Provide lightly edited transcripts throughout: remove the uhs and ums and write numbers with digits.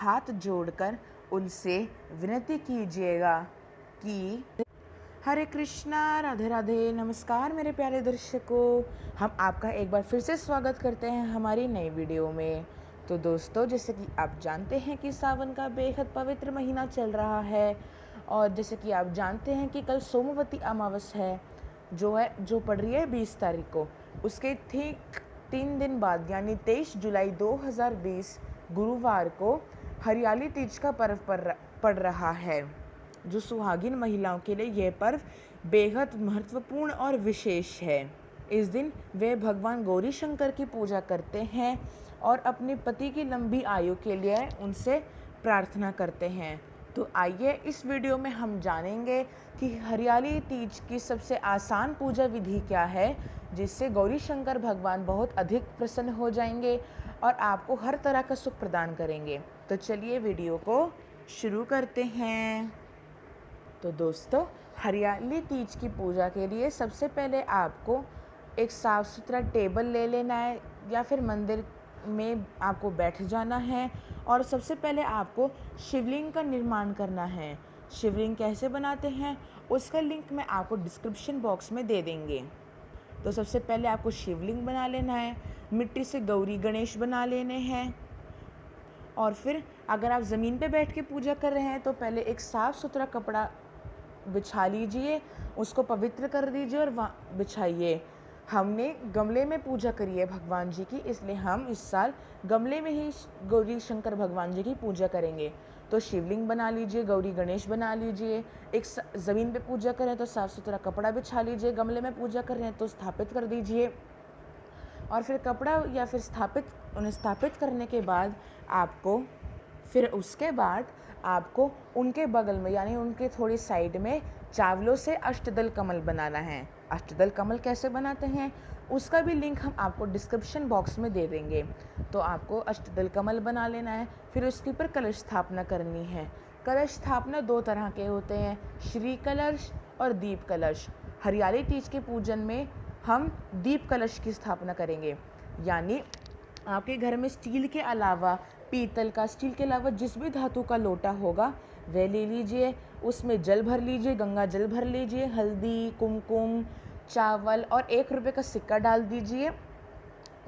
हाथ जोड़कर उनसे विनती कीजिएगा कि हरे कृष्णा, राधे राधे। नमस्कार मेरे प्यारे दर्शकों, हम आपका एक बार फिर से स्वागत करते हैं हमारी नई वीडियो में। तो दोस्तों, जैसे कि आप जानते हैं कि सावन का बेहद पवित्र महीना चल रहा है, और जैसे कि आप जानते हैं कि कल सोमवती अमावस है, जो पड़ रही है 20 तारीख को। उसके ठीक 3 दिन बाद यानी 23 जुलाई 2020 गुरुवार को हरियाली तीज का पर्व पड़ रहा है। जो सुहागिन महिलाओं के लिए यह पर्व बेहद महत्वपूर्ण और विशेष है। इस दिन वे भगवान गौरी शंकर की पूजा करते हैं और अपने पति की लंबी आयु के लिए उनसे प्रार्थना करते हैं। तो आइए इस वीडियो में हम जानेंगे कि हरियाली तीज की सबसे आसान पूजा विधि क्या है, जिससे गौरी शंकर भगवान बहुत अधिक प्रसन्न हो जाएंगे और आपको हर तरह का सुख प्रदान करेंगे। तो चलिए वीडियो को शुरू करते हैं। तो दोस्तों, हरियाली तीज की पूजा के लिए सबसे पहले आपको एक साफ़ सुथरा टेबल ले लेना है या फिर मंदिर में आपको बैठ जाना है, और सबसे पहले आपको शिवलिंग का निर्माण करना है। शिवलिंग कैसे बनाते हैं उसका लिंक मैं आपको डिस्क्रिप्शन बॉक्स में दे देंगे। तो सबसे पहले आपको शिवलिंग बना लेना है, मिट्टी से गौरी गणेश बना लेने हैं, और फिर अगर आप ज़मीन पे बैठ के पूजा कर रहे हैं तो पहले एक साफ़ सुथरा कपड़ा बिछा लीजिए, उसको पवित्र कर दीजिए और वहाँ बिछाइए। हमने गमले में पूजा करी है भगवान जी की, इसलिए हम इस साल गमले में ही गौरी शंकर भगवान जी की पूजा करेंगे। तो शिवलिंग बना लीजिए, गौरी गणेश बना लीजिए। एक ज़मीन पे पूजा करें तो साफ़ सुथरा कपड़ा बिछा लीजिए, गमले में पूजा कर रहे हैं तो स्थापित कर दीजिए। और फिर कपड़ा या फिर उन्हें स्थापित करने के बाद उसके बाद आपको उनके बगल में यानी उनके थोड़ी साइड में चावलों से अष्टदल कमल बनाना है। अष्टदल कमल कैसे बनाते हैं उसका भी लिंक हम आपको डिस्क्रिप्शन बॉक्स में दे देंगे। तो आपको अष्टदल कमल बना लेना है, फिर उसके ऊपर कलश स्थापना करनी है। कलश स्थापना 2 तरह के होते हैं, श्री कलश और दीप कलश। हरियाली तीज के पूजन में हम दीप कलश की स्थापना करेंगे, यानी आपके घर में स्टील के अलावा स्टील के अलावा जिस भी धातु का लोटा होगा वह ले लीजिए। उसमें जल भर लीजिए, गंगा जल भर लीजिए, हल्दी, कुमकुम, चावल और 1 रुपये का सिक्का डाल दीजिए।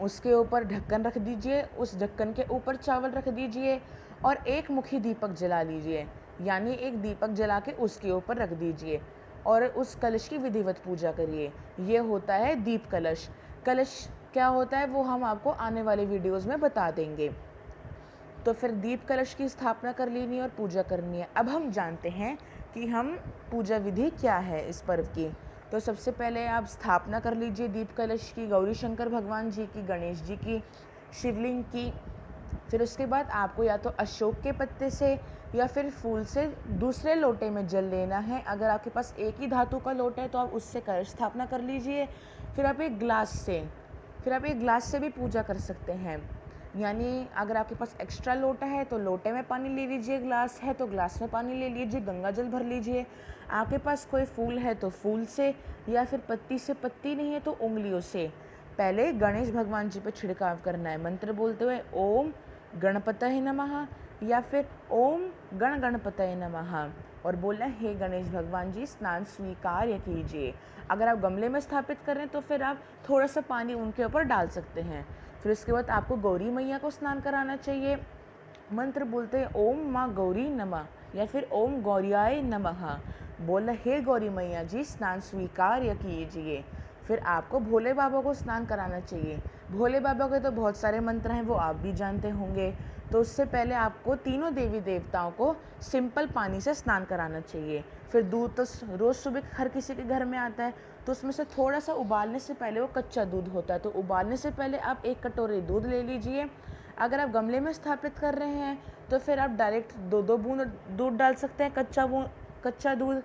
उसके ऊपर ढक्कन रख दीजिए, उस ढक्कन के ऊपर चावल रख दीजिए और एक मुखी दीपक जला लीजिए, यानी एक दीपक जला के उसके ऊपर रख दीजिए और उस कलश की विधिवत पूजा करिए। ये होता है दीप कलश। कलश क्या होता है वो हम आपको आने वाले वीडियोज़ में बता देंगे। तो फिर दीप कलश की स्थापना कर लेनी है और पूजा करनी है। अब हम जानते हैं कि हम पूजा विधि क्या है इस पर्व की। तो सबसे पहले आप स्थापना कर लीजिए दीप कलश की, गौरी शंकर भगवान जी की, गणेश जी की, शिवलिंग की। फिर उसके बाद आपको या तो अशोक के पत्ते से या फिर फूल से दूसरे लोटे में जल लेना है। अगर आपके पास एक ही धातु का लोटा है तो आप उससे कलश स्थापना कर लीजिए। फिर आप एक ग्लास से भी पूजा कर सकते हैं, यानी अगर आपके पास एक्स्ट्रा लोटा है तो लोटे में पानी ले लीजिए, ग्लास है तो ग्लास में पानी ले लीजिए, गंगा जल भर लीजिए। आपके पास कोई फूल है तो फूल से, या फिर पत्ती नहीं है तो उंगलियों से पहले गणेश भगवान जी पे छिड़काव करना है, मंत्र बोलते हुए ओम गणपतये नमः या फिर ओम गणपतये नमः, और बोलना हे गणेश भगवान जी स्नान स्वीकार कीजिए। अगर आप गमले में स्थापित कर रहे हैं तो फिर आप थोड़ा सा पानी उनके ऊपर डाल सकते हैं। फिर उसके बाद आपको गौरी मैया को स्नान कराना चाहिए। मंत्र बोलते हैं ओम माँ गौरी नमः या फिर ओम गौरियाय नमः, बोला हे गौरी मैया जी स्नान स्वीकार कीजिए। फिर आपको भोले बाबा को स्नान कराना चाहिए। भोले बाबा के तो बहुत सारे मंत्र हैं, वो आप भी जानते होंगे। तो उससे पहले आपको तीनों देवी देवताओं को सिंपल पानी से स्नान कराना चाहिए। फिर दूध तो रोज़ सुबह हर किसी के घर में आता है, तो उसमें से थोड़ा सा उबालने से पहले, वो कच्चा दूध होता है तो उबालने से पहले आप 1 कटोरी दूध ले लीजिए। अगर आप गमले में स्थापित कर रहे हैं तो फिर आप डायरेक्ट 2-2 बूंद दूध डाल सकते हैं, कच्चा दूध।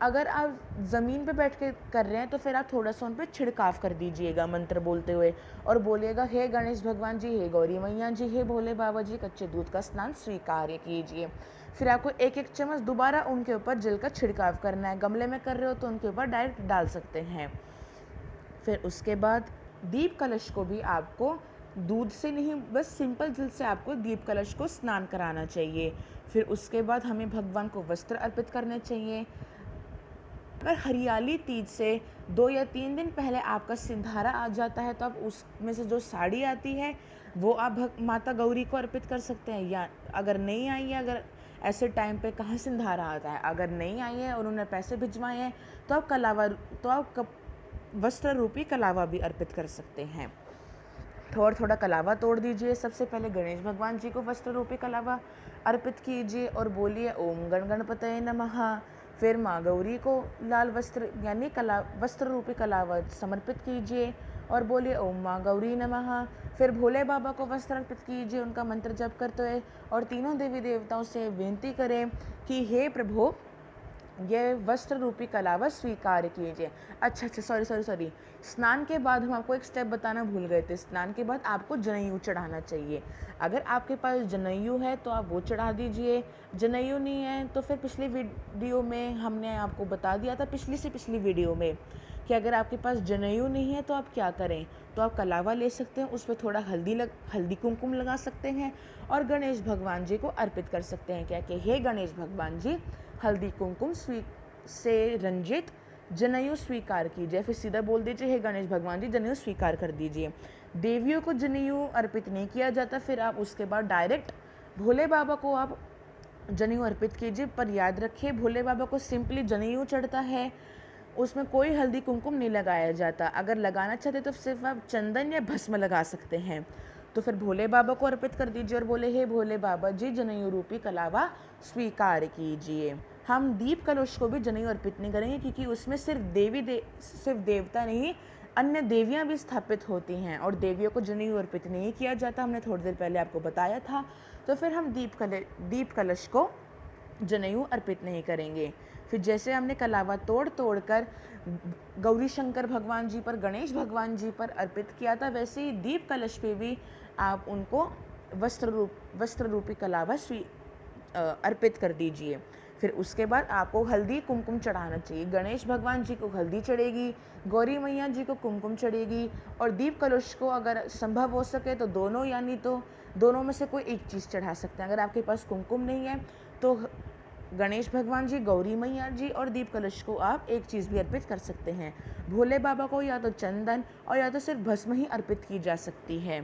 अगर आप ज़मीन पे बैठ के कर रहे हैं तो फिर आप थोड़ा सा उन पर छिड़काव कर दीजिएगा मंत्र बोलते हुए और बोलिएगा हे गणेश भगवान जी, हे गौरी मैया जी, हे भोले बाबा जी कच्चे दूध का स्नान स्वीकार कीजिए। फिर आपको 1-1 चम्मच दोबारा उनके ऊपर जल का छिड़काव करना है। गमले में कर रहे हो तो उनके ऊपर डायरेक्ट डाल सकते हैं। फिर उसके बाद दीप कलश को भी आपको दूध से नहीं, बस सिंपल जल से आपको दीप कलश को स्नान कराना चाहिए। फिर उसके बाद हमें भगवान को वस्त्र अर्पित करने चाहिए। अगर हरियाली तीज से 2 या 3 दिन पहले आपका सिंधारा आ जाता है तो आप उसमें से जो साड़ी आती है वो आप माता गौरी को अर्पित कर सकते हैं। या अगर नहीं आई है, अगर ऐसे टाइम पे कहाँ सिंधारा आता है, अगर नहीं आई है और उन्होंने पैसे भिजवाए हैं तो आप वस्त्र रूपी कलावा भी अर्पित कर सकते हैं। थोड़ा थोड़ा कलावा तोड़ दीजिए। सबसे पहले गणेश भगवान जी को वस्त्र रूपी कलावा अर्पित कीजिए और बोलिए ओम गण गणपतये नमः। फिर माँ गौरी को लाल वस्त्र यानी वस्त्र रूपी कलावा समर्पित कीजिए और बोलिए ओम माँ गौरी नमः। फिर भोले बाबा को वस्त्र अर्पित कीजिए, उनका मंत्र जप करते हुए, और तीनों देवी देवताओं से विनती करें कि हे प्रभु ये वस्त्र रूपी कलावा स्वीकार कीजिए। अच्छा, सॉरी, स्नान के बाद हम आपको एक स्टेप बताना भूल गए थे। स्नान के बाद आपको जनेऊ चढ़ाना चाहिए। अगर आपके पास जनेऊ है तो आप वो चढ़ा दीजिए, जनेऊ नहीं है तो फिर पिछली वीडियो में हमने आपको बता दिया था, पिछली वीडियो में, कि अगर आपके पास जनेऊ नहीं है तो आप क्या करें। तो आप कलावा ले सकते हैं, उस पर थोड़ा हल्दी कुमकुम लगा सकते हैं और गणेश भगवान जी को अर्पित कर सकते हैं। क्या कि हे गणेश भगवान जी, हल्दी कुमकुम से रंजित जनेऊ स्वीकार कीजिए। फिर सीधा बोल दीजिए हे गणेश भगवान जी जनेऊ स्वीकार कर दीजिए। देवियों को जनेऊ अर्पित नहीं किया जाता, फिर आप उसके बाद डायरेक्ट भोले बाबा को आप जनेऊ अर्पित कीजिए। पर याद रखिए भोले बाबा को सिंपली जनेऊ चढ़ता है, उसमें कोई हल्दी कुमकुम नहीं लगाया जाता। अगर लगाना चाहते तो सिर्फ आप चंदन या भस्म लगा सकते हैं। तो फिर भोले बाबा को अर्पित कर दीजिए और बोले हे भोले बाबा जी जनेऊ रूपी कलावा स्वीकार कीजिए। हम दीप कलश को भी जनेऊ अर्पित नहीं करेंगे क्योंकि उसमें सिर्फ देवता नहीं, अन्य देवियां भी स्थापित होती हैं और देवियों को जनेऊ अर्पित नहीं किया जाता, हमने थोड़ी देर पहले आपको बताया था। तो फिर हम दीप कलश को जनेऊ अर्पित नहीं करेंगे। फिर जैसे हमने कलावा तोड़ कर गौरी शंकर भगवान जी पर, गणेश भगवान जी पर अर्पित किया था, वैसे ही दीप कलश पे भी आप उनको वस्त्र रूपी कलावा अर्पित कर दीजिए। फिर उसके बाद आपको हल्दी कुमकुम चढ़ाना चाहिए। गणेश भगवान जी को हल्दी चढ़ेगी, गौरी मैया जी को कुमकुम चढ़ेगी और दीप कलश को अगर संभव हो सके तो दोनों, यानी तो दोनों में से कोई एक चीज़ चढ़ा सकते हैं। अगर आपके पास कुमकुम नहीं है तो गणेश भगवान जी, गौरी मैया जी और दीप कलश को आप एक चीज़ भी अर्पित कर सकते हैं। भोले बाबा को या तो चंदन और या तो सिर्फ भस्म ही अर्पित की जा सकती है।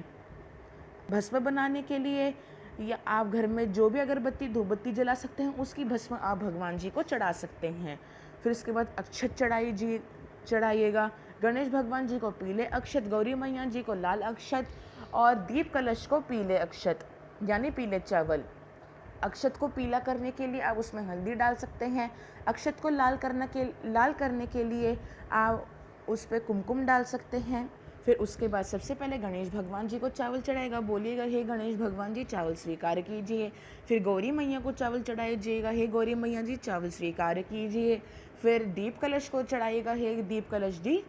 भस्म बनाने के लिए या आप घर में जो भी अगरबत्ती धूपबत्ती जला सकते हैं उसकी भस्म आप भगवान जी को चढ़ा सकते हैं। फिर उसके बाद अक्षत चढ़ाइएगा। गणेश भगवान जी को पीले अक्षत, गौरी मैया जी को लाल अक्षत और दीप कलश को पीले अक्षत यानी पीले चावल। अक्षत को पीला करने के लिए आप उसमें हल्दी डाल सकते हैं। अक्षत को लाल करने के लिए आप उस पर कुमकुम डाल सकते हैं। फिर उसके बाद सबसे पहले गणेश भगवान जी को चावल चढ़ाएगा, बोलिएगा हे गणेश भगवान जी चावल स्वीकार कीजिए। फिर गौरी मैया को चावल चढ़ाइएगा, हे गौरी मैया जी चावल स्वीकार कीजिए। फिर दीप कलश को चढ़ाइएगा, हे दीप कलश जी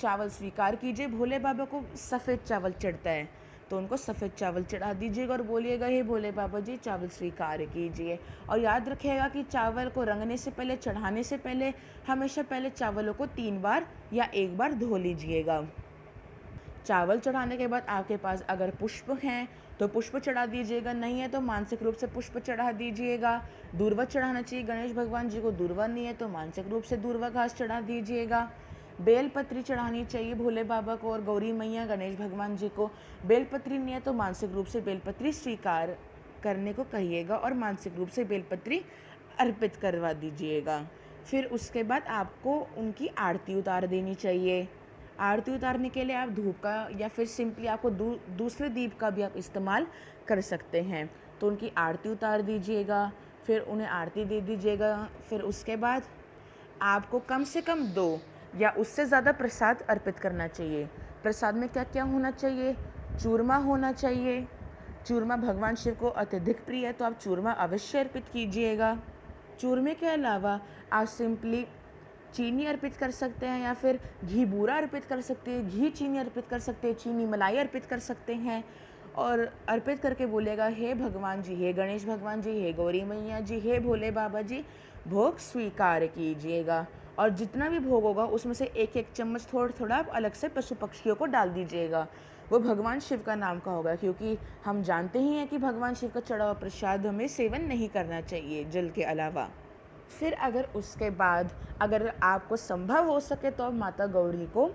चावल स्वीकार कीजिए। भोले बाबा को सफ़ेद चावल चढ़ता है तो उनको सफ़ेद चावल चढ़ा दीजिएगा और बोलिएगा हे भोले बाबा जी चावल स्वीकार कीजिए। और याद रखिएगा कि चावल को रंगने से पहले, चढ़ाने से पहले हमेशा पहले चावलों को 3 बार या 1 बार धो लीजिएगा। चावल चढ़ाने के बाद आपके पास अगर पुष्प हैं तो पुष्प चढ़ा दीजिएगा, नहीं है तो मानसिक रूप से पुष्प चढ़ा दीजिएगा। दूर्वा चढ़ाना चाहिए गणेश भगवान जी को, दूर्वा नहीं है तो मानसिक रूप से दूर्वा घास चढ़ा दीजिएगा। बेलपत्री चढ़ानी चाहिए भोले बाबा को और गौरी मैया गणेश भगवान जी को। बेलपत्री नहीं है तो मानसिक रूप से बेलपत्री स्वीकार करने को कहिएगा और मानसिक रूप से बेलपत्री अर्पित करवा दीजिएगा। फिर उसके बाद आपको उनकी आरती उतार देनी चाहिए। आरती उतारने के लिए आप धूप का या फिर सिंपली आपको दूसरे दीप का भी आप इस्तेमाल कर सकते हैं। तो उनकी आरती उतार दीजिएगा, फिर उन्हें आरती दे दीजिएगा। फिर उसके बाद आपको कम से कम 2 या उससे ज़्यादा प्रसाद अर्पित करना चाहिए। प्रसाद में क्या क्या होना चाहिए? चूरमा होना चाहिए। चूरमा भगवान शिव को अत्यधिक प्रिय है तो आप चूरमा अवश्य अर्पित कीजिएगा। चूरमे के अलावा आप सिंपली चीनी अर्पित कर सकते हैं या फिर घी बूरा अर्पित कर सकते हैं, घी चीनी अर्पित कर सकते हैं, चीनी मलाई अर्पित कर सकते हैं और अर्पित करके बोलेगा हे भगवान जी, हे गणेश भगवान जी, हे गौरी मैया जी, हे भोले बाबा जी भोग स्वीकार कीजिएगा। और जितना भी भोग होगा उसमें से 1-1 चम्मच थोड़ा थोड़ा आप अलग से पशु पक्षियों को डाल दीजिएगा। वो भगवान शिव का नाम का होगा, क्योंकि हम जानते ही हैं कि भगवान शिव का चढ़ा हुआ प्रसाद हमें सेवन नहीं करना चाहिए जल के अलावा। फिर अगर उसके बाद अगर आपको संभव हो सके तो माता गौरी को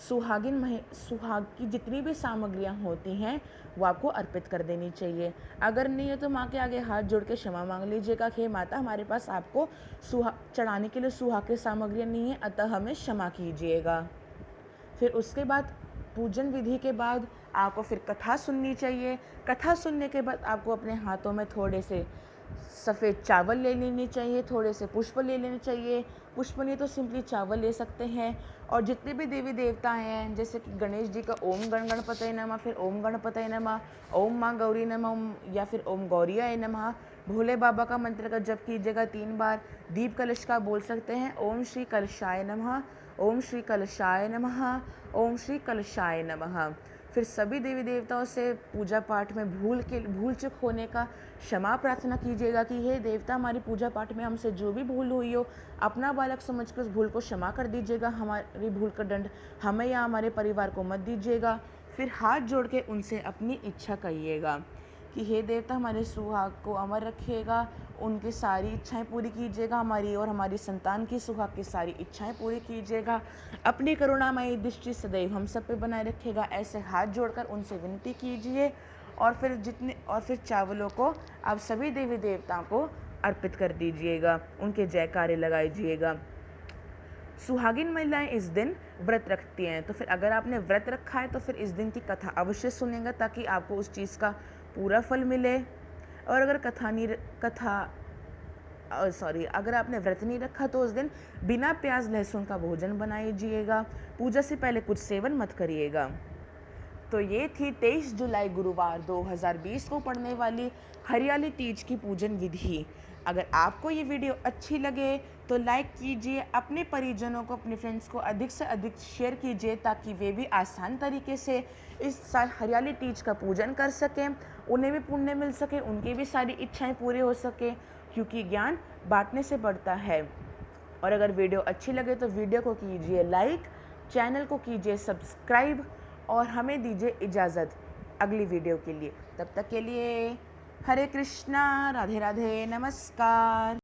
सुहाग की जितनी भी सामग्रियां होती हैं वो आपको अर्पित कर देनी चाहिए। अगर नहीं है तो माँ के आगे हाथ जोड़ के क्षमा मांग लीजिएगा कि माता हमारे पास आपको चढ़ाने के लिए सुहाग की सामग्रियाँ नहीं है, अतः हमें क्षमा कीजिएगा। फिर उसके बाद पूजन विधि के बाद आपको फिर कथा सुननी चाहिए। कथा सुनने के बाद आपको अपने हाथों में थोड़े से सफ़ेद चावल ले लेनी चाहिए, थोड़े से पुष्प ले लेने चाहिए। पुष्प नहीं तो सिंपली चावल ले सकते हैं। और जितने भी देवी देवता हैं, जैसे कि गणेश जी का ओम गण गणपतये नमः, फिर ओम गणपतये नमः, ओम माँ गौरी नमः, या फिर ओम गौरियाय नमः। भोले बाबा का मंत्र का जप कीजिएगा 3 बार। दीप कलश का बोल सकते हैं ओम श्री कलशाय नमः, ओम श्री कलशाय नमः, ओम श्री कलशाय नमः। फिर सभी देवी देवताओं से पूजा पाठ में भूल चूक होने का क्षमा प्रार्थना कीजिएगा कि हे देवता, हमारी पूजा पाठ में हमसे जो भी भूल हुई हो, अपना बालक समझकर उस भूल को क्षमा कर दीजिएगा। हमारी भूल का दंड हमें या हमारे परिवार को मत दीजिएगा। फिर हाथ जोड़ के उनसे अपनी इच्छा कहिएगा कि हे देवता, हमारे सुहाग को अमर रखिएगा, उनकी सारी इच्छाएं पूरी कीजिएगा, हमारी और हमारी संतान की सुहाग की सारी इच्छाएं पूरी कीजिएगा, अपनी करुणामयी दृष्टि सदैव हम सब पे बनाए रखिएगा। ऐसे हाथ जोड़कर उनसे विनती कीजिए। और फिर चावलों को आप सभी देवी देवताओं को अर्पित कर दीजिएगा, उनके जयकारे लगाइएगा। सुहागिन महिलाएं इस दिन व्रत रखती हैं, तो फिर अगर आपने व्रत रखा है तो फिर इस दिन की कथा अवश्य सुनेंगे, ताकि आपको उस चीज़ का पूरा फल मिले। और अगर अगर आपने व्रत नहीं रखा तो उस दिन बिना प्याज लहसुन का भोजन बनाइएगा। पूजा से पहले कुछ सेवन मत करिएगा। तो ये थी 23 जुलाई गुरुवार 2020 को पड़ने वाली हरियाली तीज की पूजन विधि। अगर आपको ये वीडियो अच्छी लगे तो लाइक कीजिए, अपने परिजनों को, अपने फ्रेंड्स को अधिक से अधिक शेयर कीजिए, ताकि वे भी आसान तरीके से इस साल हरियाली तीज का पूजन कर सकें, उन्हें भी पुण्य मिल सके, उनकी भी सारी इच्छाएं पूरी हो सके, क्योंकि ज्ञान बांटने से बढ़ता है। और अगर वीडियो अच्छी लगे तो वीडियो को कीजिए लाइक, चैनल को कीजिए सब्सक्राइब, और हमें दीजिए इजाज़त अगली वीडियो के लिए। तब तक के लिए हरे कृष्णा, राधे राधे, नमस्कार।